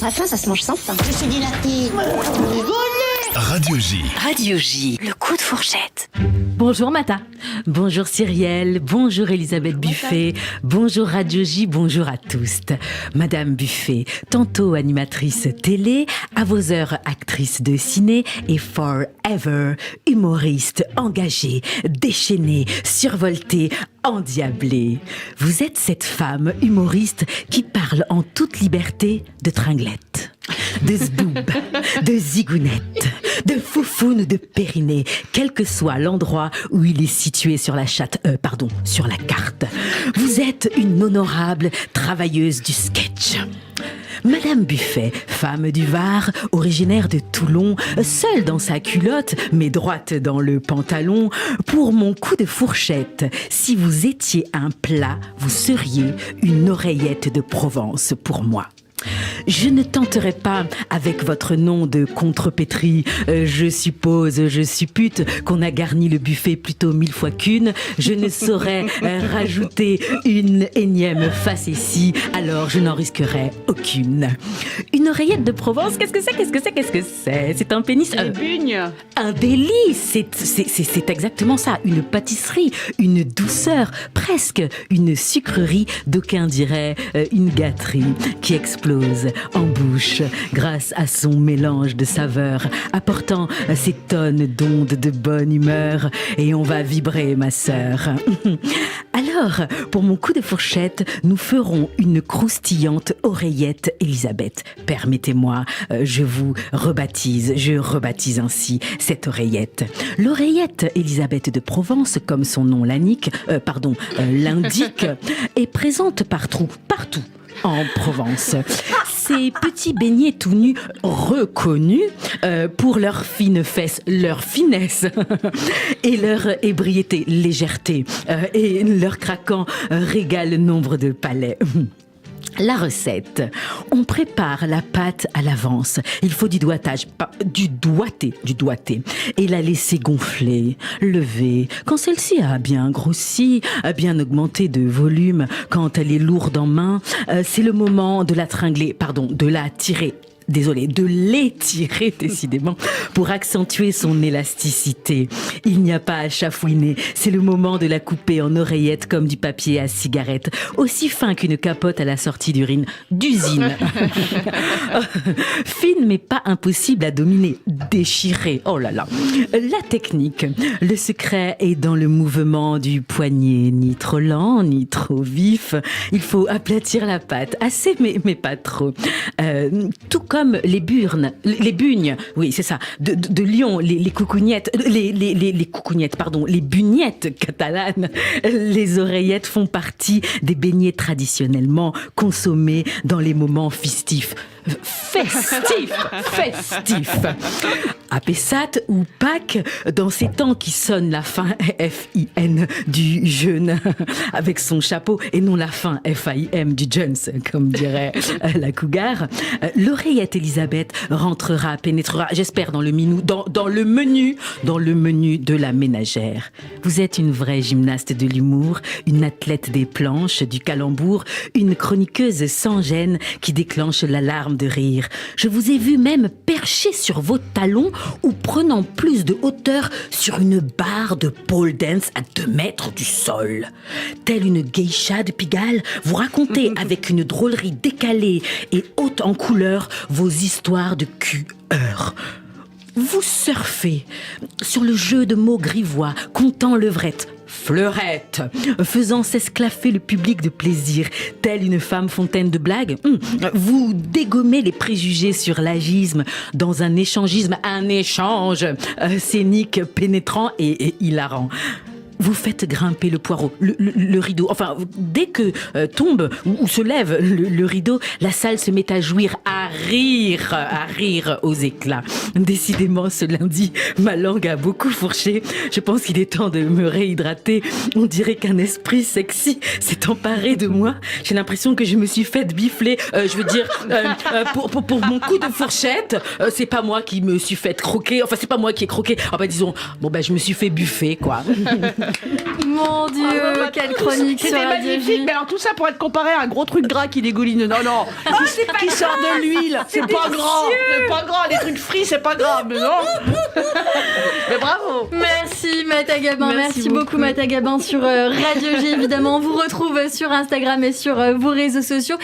À la fin, ça se mange sans pain. Je suis dynastique. Radio J. Radio J, le coup de fourchette. Bonjour Mata. Bonjour Cyrielle. Bonjour Elisabeth Buffet. Bonjour Radio J. Bonjour à tous. Madame Buffet, tantôt animatrice télé, à vos heures actrice de ciné et forever humoriste engagée, déchaînée, survoltée, endiablée. Vous êtes cette femme humoriste qui parle en toute liberté de tringlette, de zboob, de zigounette, de foufoune ou de périnée, quel que soit l'endroit où il est situé sur sur la carte. Vous êtes une honorable travailleuse du sketch. Madame Buffet, femme du Var, originaire de Toulon, seule dans sa culotte, mais droite dans le pantalon, pour mon coup de fourchette, si vous étiez un plat, vous seriez une oreillette de Provence pour moi. Je ne tenterai pas avec votre nom de contrepétrie, je suppute qu'on a garni le buffet plutôt 1000 fois qu'une. Je ne saurais rajouter une énième facétie, alors je n'en risquerai aucune. Une oreillette de Provence, qu'est-ce que c'est? C'est un pénis. Des bugnes. Un délice, c'est exactement ça. Une pâtisserie, une douceur, presque une sucrerie, d'aucuns diraient une gâterie qui explose en bouche grâce à son mélange de saveurs, apportant ces tonnes d'ondes de bonne humeur. Et on va vibrer, ma sœur. Alors, pour mon coup de fourchette, nous ferons une croustillante oreillette Elisabeth. Permettez-moi, je rebaptise ainsi cette oreillette. L'oreillette Elisabeth de Provence, comme son nom l'indique, est présente partout en Provence. Ces petits beignets tout nus reconnus pour leurs fines fesses, leur finesse et leur ébriété, légèreté et leur craquant régal nombre de palais. La recette. On prépare la pâte à l'avance. Il faut du doigté. Et la laisser gonfler, lever. Quand celle-ci a bien grossi, a bien augmenté de volume, quand elle est lourde en main, c'est le moment de de l'étirer décidément pour accentuer son élasticité. Il n'y a pas à chafouiner, c'est le moment de la couper en oreillettes comme du papier à cigarette, aussi fin qu'une capote à la sortie d'usine. Fine mais pas impossible à dominer, déchirer. Oh là là. La technique, le secret est dans le mouvement du poignet, ni trop lent, ni trop vif. Il faut aplatir la pâte, assez mais pas trop. Tout comme les bugnes, oui c'est ça, de Lyon, les coucougnettes, les bugnettes catalanes, les oreillettes font partie des beignets traditionnellement consommés dans les moments festifs. À Pessat ou Pâques, dans ces temps qui sonnent la fin F-I-N du jeûne avec son chapeau et non la fin F-A-I-M du Jones, comme dirait la cougar, l'oreillette Elisabeth pénétrera, j'espère, dans le menu de la ménagère. Vous êtes une vraie gymnaste de l'humour, une athlète des planches, du calembour, une chroniqueuse sans gêne qui déclenche l'alarme de rire. Je vous ai vu même perché sur vos talons ou prenant plus de hauteur sur une barre de pole dance à 2 mètres du sol. Telle une geisha de Pigalle, vous racontez avec une drôlerie décalée et haute en couleur vos histoires de cul-heure. Vous surfez sur le jeu de mots grivois, comptant levrette, fleurette, faisant s'esclaffer le public de plaisir, telle une femme fontaine de blagues. Vous dégommez les préjugés sur l'agisme dans un échange scénique, pénétrant et hilarant. Vous faites grimper le poireau, le rideau. Enfin, dès que tombe ou se lève le rideau, la salle se met à jouir, à rire aux éclats. Décidément, ce lundi, ma langue a beaucoup fourché. Je pense qu'il est temps de me réhydrater. On dirait qu'un esprit sexy s'est emparé de moi. J'ai l'impression que je me suis faite bifler. Pour mon coup de fourchette, c'est pas moi qui me suis faite croquer. Enfin, c'est pas moi qui ai croqué. Disons, je me suis fait buffer, quoi. Mon Dieu, quelle chronique sur C'était Radio magnifique, J. mais alors tout ça pour être comparé à un gros truc gras qui dégouline. Non, qui sort de l'huile. C'est pas grand. C'est pas grand. Les trucs frits, c'est pas grave, mais non. Mais bravo. Merci Mata Gabin, merci beaucoup Mata Gabin sur Radio J. Évidemment, on vous retrouve sur Instagram et sur vos réseaux sociaux.